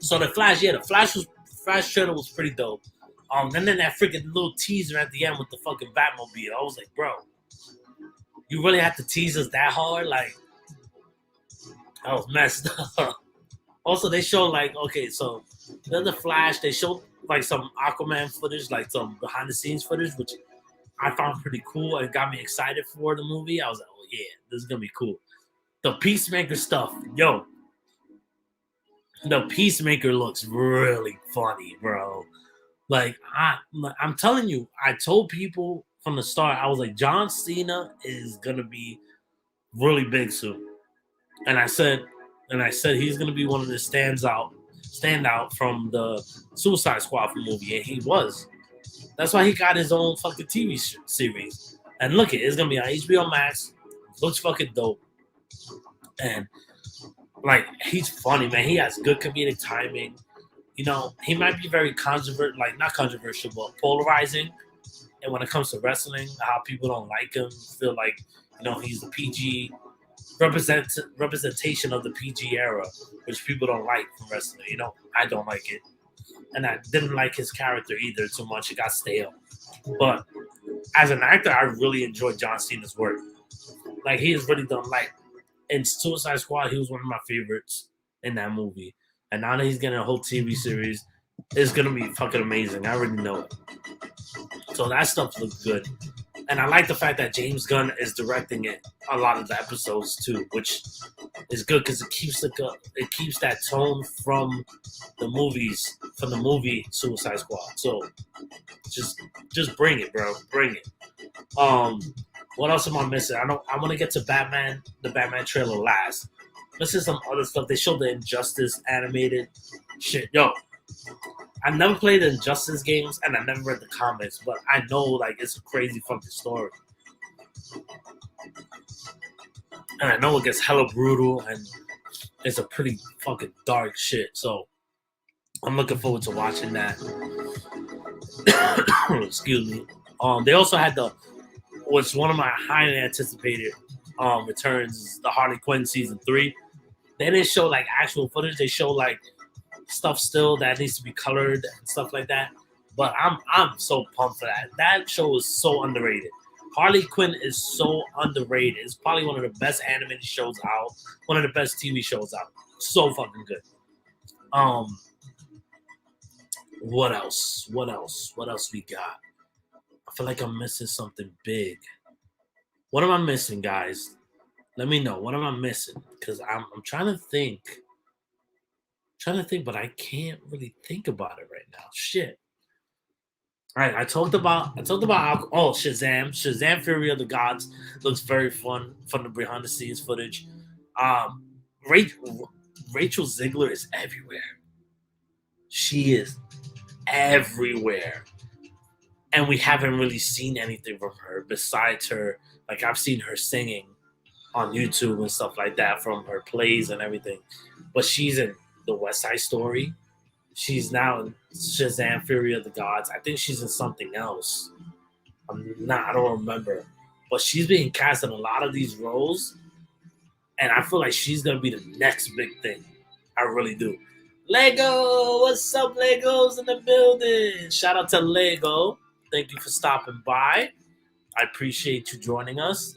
B: So the Flash trailer was pretty dope. And then that freaking little teaser at the end with the fucking Batmobile. I was like, bro, you really have to tease us that hard? Like, I was messed up. Also, they showed like, okay, so then the Flash, they showed like some Aquaman footage, like some behind the scenes footage, which I found pretty cool. It got me excited for the movie. I was like, oh yeah, this is gonna be cool. The Peacemaker stuff, yo, the Peacemaker looks really funny, bro. Like I'm telling you, I told people from the start, I was like, John Cena is gonna be really big soon, and I said he's gonna be one of the stand out from the Suicide Squad movie, and he was. That's why he got his own fucking TV series. And look, it's gonna be on HBO Max. Looks fucking dope, and like he's funny, man. He has good comedic timing. You know, he might be very not controversial, but polarizing. And when it comes to wrestling, how people don't like him, feel like he's the PG representation of the PG era, which people don't like from wrestling. I don't like it, and I didn't like his character either too much. It got stale. But as an actor, I really enjoyed John Cena's work. Like he has really done in Suicide Squad, he was one of my favorites in that movie. And now that he's getting a whole TV series, it's gonna be fucking amazing. I already know it. So that stuff looks good. And I like the fact that James Gunn is directing a lot of the episodes too, which is good because it keeps that tone from the movie Suicide Squad. So just bring it, bro. Bring it. What else am I missing? I want to get to the Batman trailer last. Missing some other stuff. They showed the Injustice animated shit. Yo, I never played the Injustice games and I never read the comics, but I know it's a crazy fucking story. And I know it gets hella brutal and it's a pretty fucking dark shit. So I'm looking forward to watching that. Excuse me. They also had what's one of my highly anticipated returns, the Harley Quinn season 3. They didn't show actual footage. They show stuff still that needs to be colored and stuff like that. But I'm so pumped for that. That show is so underrated. Harley Quinn is so underrated. It's probably one of the best animated shows out. One of the best TV shows out. So fucking good. What else? What else we got? I feel like I'm missing something big. What am I missing, guys? Let me know. What am I missing? Because I'm trying to think. But I can't really think about it right now. Shit. All right, I talked about Shazam Fury of the Gods looks very fun from the behind the scenes footage. Rachel Ziegler is everywhere. She is everywhere. And we haven't really seen anything from her besides her. I've seen her singing on YouTube and stuff like that from her plays and everything. But she's in the West Side Story. She's now in Shazam Fury of the Gods. I think she's in something else. I don't remember. But she's being cast in a lot of these roles. And I feel like she's going to be the next big thing. I really do. Lego! What's up, Legos in the building? Shout out to Lego. Thank you for stopping by. I appreciate you joining us.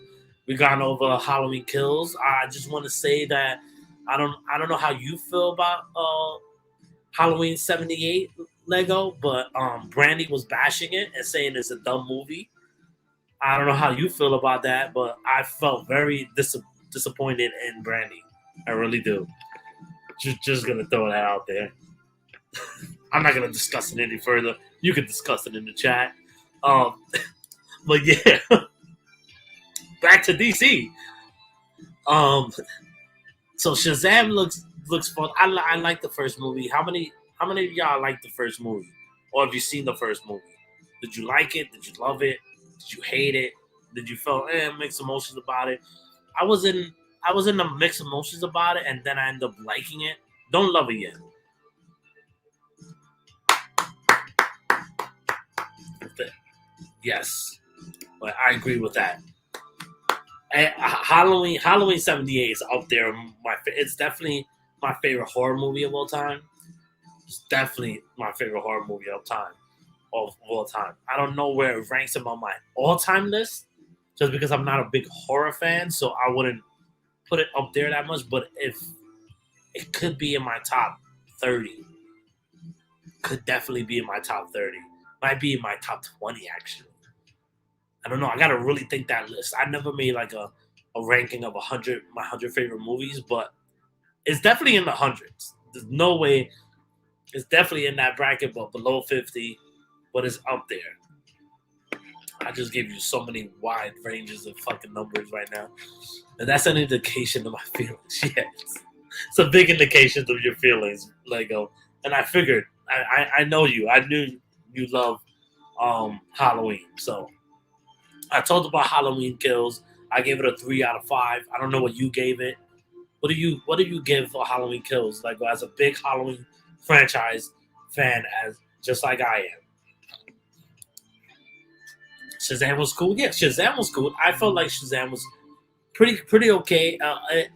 B: We gone over Halloween Kills. I just want to say that I don't know how you feel about Halloween 78 Lego, but Brandy was bashing it and saying it's a dumb movie. I don't know how you feel about that, but I felt very disappointed in Brandy. I really do. Just gonna throw that out there. I'm not gonna discuss it any further. You can discuss it in the chat. But yeah, back to DC. So Shazam looks fun. I like the first movie. How many of y'all like the first movie, or have you seen the first movie? Did you like it? Did you love it? Did you hate it? Did you feel mixed emotions about it? I was in the mixed emotions about it, and then I ended up liking it. Don't love it yet. Yes, but I agree with that. Halloween 78 is up there. It's definitely my favorite horror movie of all time. It's definitely my favorite horror movie of all time. I don't know where it ranks on my all-time list, just because I'm not a big horror fan, so I wouldn't put it up there that much. But if it could be in my top 30, could definitely be in my top 30. Might be in my top 20 actually. I don't know. I gotta really think that list. I never made a ranking of my 100 favorite movies, but it's definitely in the hundreds. There's no way it's definitely in that bracket, but below 50. but it's up there. I just gave you so many wide ranges of fucking numbers right now. And that's an indication of my feelings. Yes. It's a big indication of your feelings, Lego. And I figured, I know you. I knew you love Halloween. So I told about Halloween Kills. I gave it a 3 out of 5. I don't know what you gave it. What do you give for Halloween Kills? Like as a big Halloween franchise fan, as just like I am. Shazam was cool. Yeah, Shazam was cool. I felt like Shazam was pretty okay. It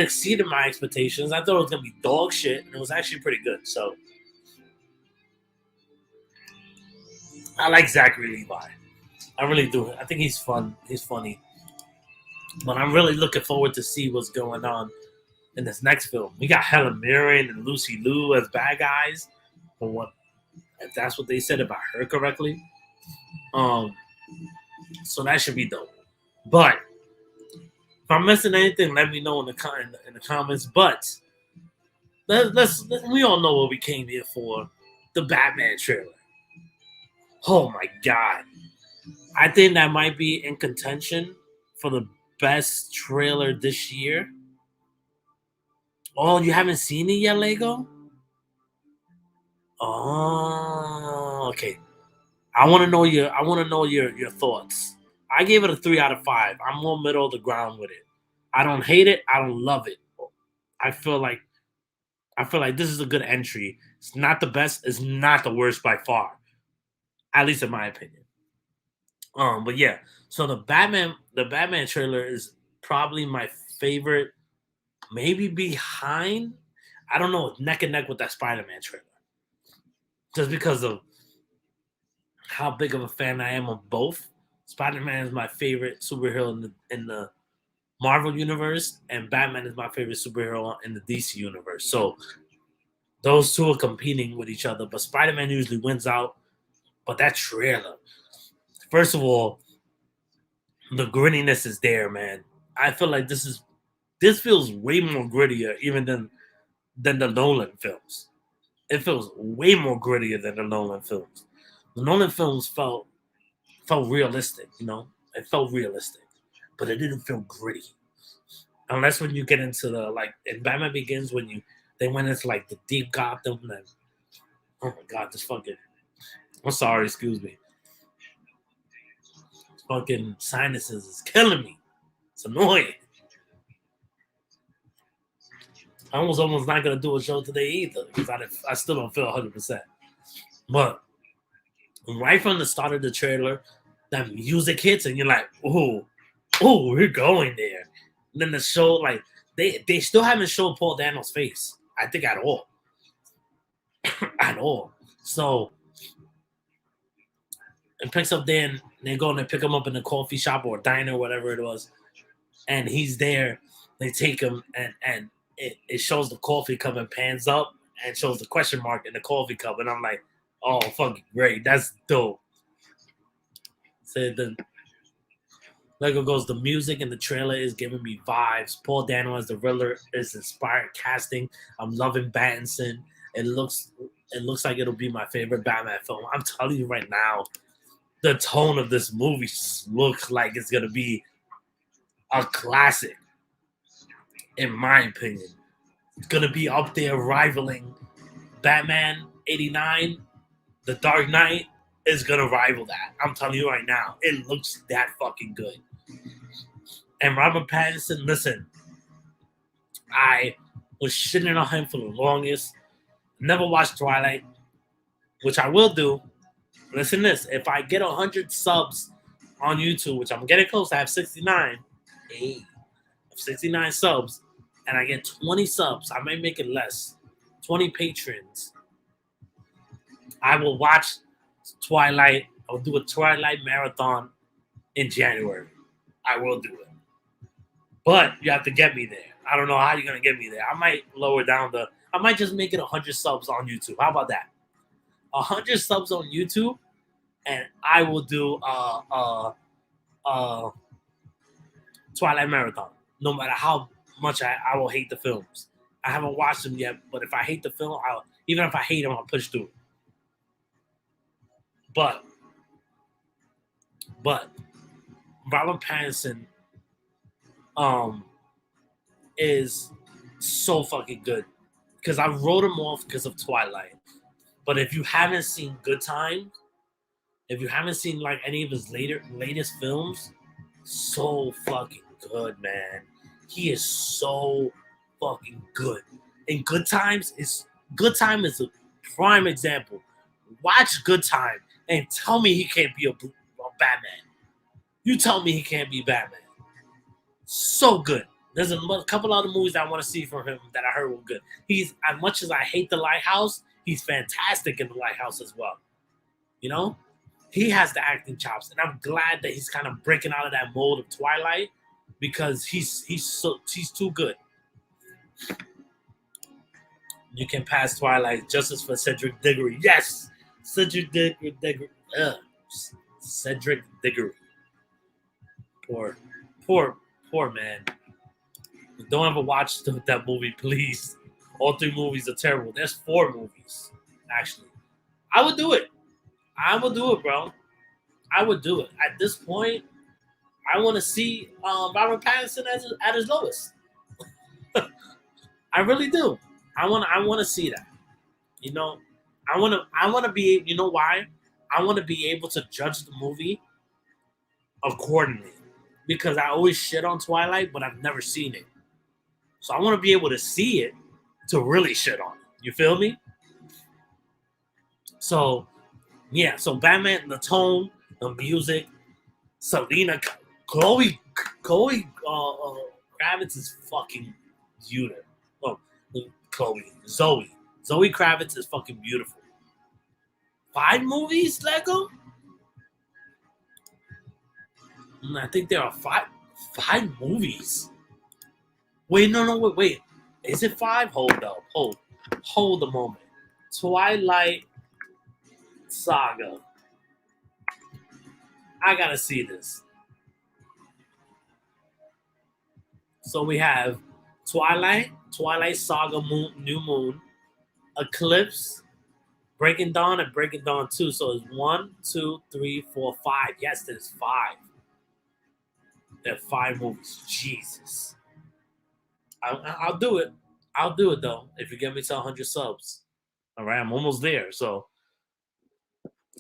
B: exceeded my expectations. I thought it was gonna be dog shit, and it was actually pretty good. So I like Zachary Levi. I really do. I think he's fun. He's funny. But I'm really looking forward to see what's going on in this next film. We got Helen Mirren and Lucy Liu as bad guys. For what, if that's what they said, if I heard correctly. So that should be dope. But if I'm missing anything, let me know in the comments. But let's we all know what we came here for. The Batman trailer. Oh my god. I think that might be in contention for the best trailer this year. Oh, you haven't seen it yet, Lego? Oh, okay. I want to know your thoughts. I gave it a 3 out of 5. I'm more middle of the ground with it. I don't hate it. I don't love it. I feel like this is a good entry. It's not the best. It's not the worst by far, at least in my opinion. But yeah. So the Batman trailer is probably my favorite. Maybe behind, I don't know, neck and neck with that Spider-Man trailer, just because of how big of a fan I am of both. Spider-Man is my favorite superhero in the Marvel universe, and Batman is my favorite superhero in the DC universe. So those two are competing with each other, but Spider-Man usually wins out. But that trailer, first of all, the grittiness is there, man. I feel like this feels way more grittier even than the Nolan films. It feels way more grittier than the Nolan films. The Nolan films felt realistic, you know? It felt realistic. But it didn't feel gritty. Unless when you get into the like in Batman Begins when they went into like the deep Gotham and oh my god, this fucking I'm sorry, excuse me. Fucking sinuses is killing me. It's annoying. I was almost not gonna do a show today either because I still don't feel 100%. But right from the start of the trailer, that music hits and you're like, oh, we're going there. And then the show, like, they still haven't shown Paul Dano's face, I think, at all. At all. So it picks up there and they go and they pick him up in a coffee shop or a diner, whatever it was. And he's there. They take him and it shows the coffee cup and pans up and shows the question mark in the coffee cup. And I'm like, oh, fucking great. That's dope. So the Lego goes, the music in the trailer is giving me vibes. Paul Dano as the Riddler is inspired casting. I'm loving Pattinson. It looks like it'll be my favorite Batman film. I'm telling you right now, the tone of this movie looks like it's gonna be a classic. In my opinion, it's gonna be up there rivaling Batman '89. The Dark Knight is gonna rival that. I'm telling you right now, it looks that fucking good. And Robert Pattinson, listen, I was shitting on him for the longest. Never watched Twilight, which I will do. Listen to this. If I get 100 subs on YouTube, which I'm getting close, I have 69. Hey, 69 subs, and I get 20 subs. I might make it less. 20 patrons. I will watch Twilight. I'll do a Twilight marathon in January. I will do it. But you have to get me there. I don't know how you're going to get me there. I might I might just make it 100 subs on YouTube. How about that? 100 subs on YouTube, and I will do Twilight marathon. No matter how much I will hate the films. I haven't watched them yet, but if I hate the film, even if I hate them, I'll push through. But Robert Pattinson is so fucking good because I wrote him off because of Twilight. But if you haven't seen Good Times, if you haven't seen like any of his latest films, so fucking good, man. He is so fucking good. And Good Time is a prime example. Watch Good Time and tell me he can't be a Batman. You tell me he can't be Batman. So good. There's a couple other movies I want to see from him that I heard were good. He's, as much as I hate The Lighthouse, he's fantastic in The Lighthouse as well. You know, he has the acting chops, and I'm glad that he's kind of breaking out of that mold of Twilight because he's too good. You can pass Twilight. Justice for Cedric Diggory. Yes, Cedric Diggory. Cedric Diggory. Poor man. Don't ever watch that movie, please. All 3 movies are terrible. There's 4 movies, actually. I would do it. Bro. I would do it. At this point, I want to see Robert Pattinson at his lowest. I really do. I want to see that. You know, I want to be. You know why? I want to be able to judge the movie accordingly because I always shit on Twilight, but I've never seen it. So I want to be able to see it to really shit on it. You feel me? So, yeah. So Batman, the tone, the music, Selena, Chloe Kravitz is fucking beautiful. Oh, Zoe Kravitz is fucking beautiful. 5 movies, Lego? I think there are five movies. Wait, no, wait. Is it 5? Hold a moment. Twilight Saga. I gotta see this. So we have Twilight Saga, New Moon, Eclipse, Breaking Dawn, and Breaking Dawn 2. So it's 1, 2, 3, 4, 5. Yes, there's 5. There are 5 movies. Jesus. I'll do it. I'll do it though if you get me to 100 subs. All right, I'm almost there. So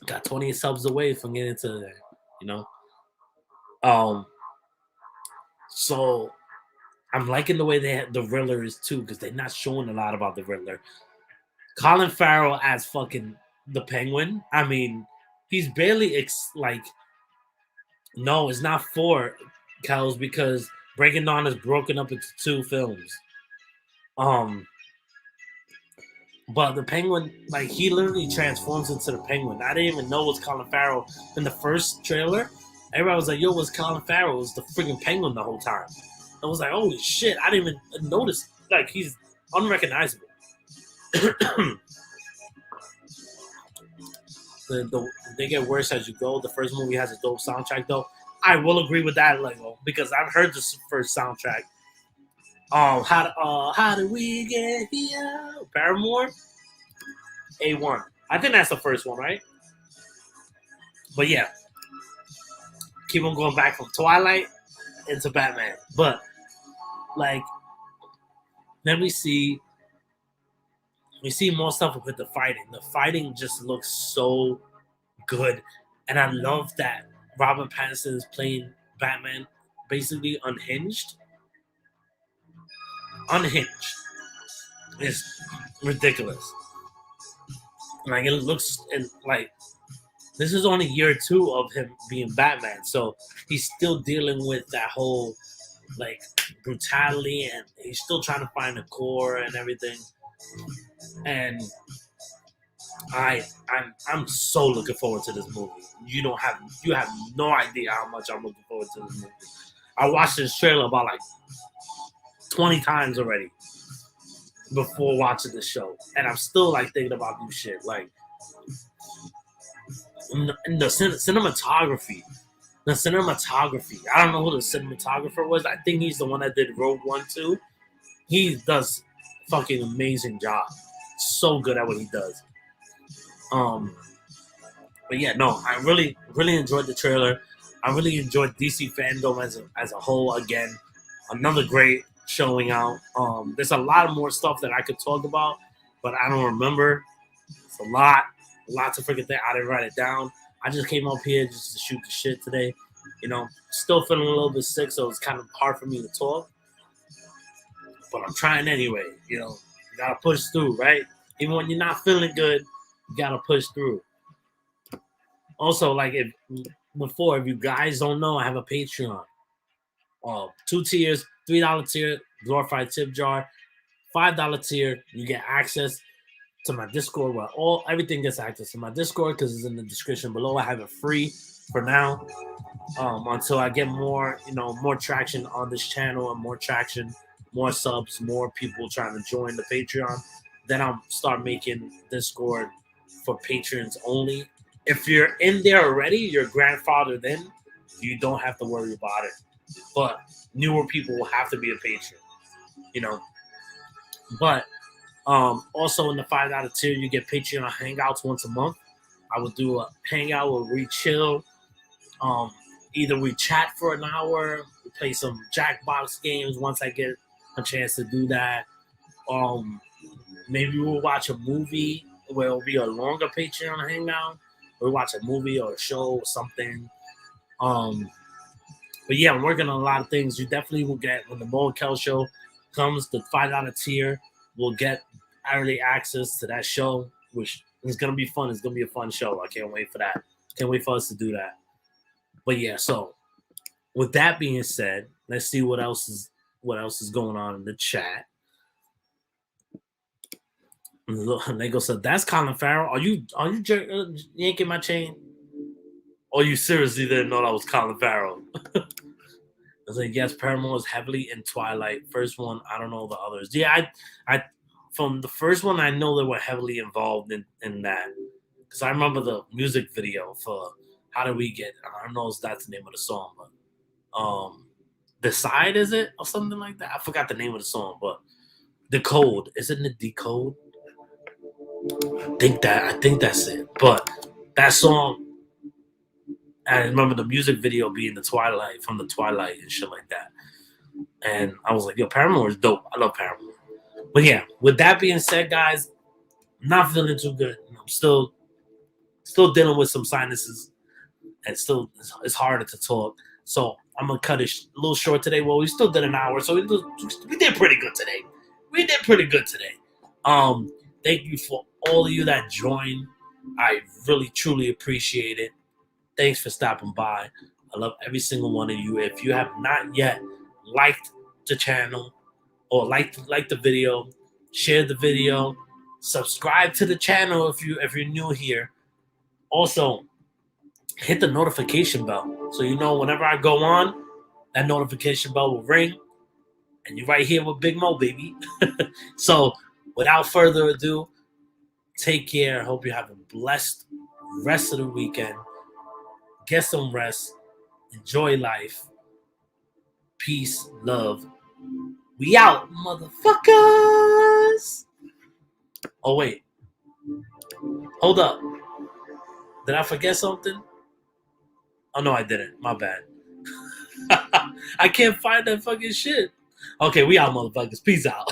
B: got 20 subs away from getting to there. You know. So I'm liking the way the Riddler is too because they're not showing a lot about the Riddler. Colin Farrell as fucking the Penguin. I mean, he's barely no, it's not 4, Kels, because Breaking Dawn is broken up into 2 films. But the Penguin, like, he literally transforms into the Penguin. I didn't even know it was Colin Farrell in the first trailer. Everybody was like, yo, what's Colin Farrell? It was the freaking Penguin the whole time. I was like, holy shit, I didn't even notice. Like, he's unrecognizable. They get worse as you go. The first movie has a dope soundtrack, though. I will agree with that, Lego, because I've heard this first soundtrack. How did we get here? Paramore, A1. I think that's the first one, right? But yeah, keep on going back from Twilight into Batman. But like, then we see more stuff with the fighting. The fighting just looks so good, and I love that Robert Pattinson is playing Batman basically unhinged. Unhinged is ridiculous. Like, it looks like this is only year 2 of him being Batman, so he's still dealing with that whole like brutality, and he's still trying to find the core and everything. And I'm so looking forward to this movie. You have no idea how much I'm looking forward to this movie. I watched this trailer about like 20 times already before watching the show, and I'm still like thinking about new shit. Like, in the cinematography. I don't know who the cinematographer was. I think he's the one that did Rogue One too. He does fucking amazing job. So good at what he does. But yeah, no, I really, really enjoyed the trailer. I really enjoyed DC Fandome as a whole. Again, another great showing out. There's a lot more stuff that I could talk about, but I don't remember. It's a lot to freaking think. I didn't write it down. I just came up here just to shoot the shit today. You know, still feeling a little bit sick, so it's kind of hard for me to talk. But I'm trying anyway. You know, you gotta push through, right? Even when you're not feeling good, you gotta push through. Also, like if you guys don't know, I have a Patreon. 2 tiers, $3 tier, glorified tip jar, $5 tier, you get access to my Discord where everything gets access to my Discord because it's in the description below. I have it free for now until I get more, more traction on this channel and more traction, more subs, more people trying to join the Patreon. Then I'll start making Discord for patrons only. If you're in there already, you're grandfathered in, you don't have to worry about it. But newer people will have to be a patron, But also in the $5 tier, you get Patreon Hangouts once a month. I will do a hangout where we chill. Either we chat for an hour, we play some Jackbox games once I get a chance to do that. Maybe we'll watch a movie where it'll be a longer Patreon hangout. We'll watch a movie or a show or something. But yeah, I'm working on a lot of things. You definitely will get, when the Mo and Kel show comes, the $5 tier will get early access to that show, which is going to be fun. It's going to be a fun show. I can't wait for that. Can't wait for us to do that. But yeah, so with that being said, let's see what else is going on in the chat. Lego said, "That's Colin Farrell. Are you yanking my chain? Or you seriously didn't know that was Colin Farrell?" I was like, "Yes, Paramore is heavily in Twilight. First one, I don't know the others. Yeah, I from the first one, I know they were heavily involved in that because I remember the music video for How Did We Get? I don't know if that's the name of the song, but The Side, is it, or something like that? I forgot the name of the song, but Decode, isn't it Decode? I think that's it. But that song, I remember the music video being the Twilight, from the Twilight and shit like that. And I was like, yo, Paramore is dope. I love Paramore. But yeah, with that being said, guys, I'm not feeling too good. I'm still dealing with some sinuses, and still it's harder to talk. So I'm gonna cut it a little short today. Well, we still did an hour, so we did pretty good today. Thank you for all of you that joined. I really truly appreciate it. Thanks for stopping by. I love every single one of you. If you have not yet liked the channel or liked the video, share the video, subscribe to the channel if you're new here. Also, hit the notification bell so you know whenever I go on, that notification bell will ring, and you're right here with Big Mo, baby. So, without further ado, take care. Hope you have a blessed rest of the weekend. Get some rest. Enjoy life. Peace, love. We out, motherfuckers. Oh, wait. Hold up. Did I forget something? Oh, no, I didn't. My bad. I can't find that fucking shit. Okay, we out, motherfuckers. Peace out.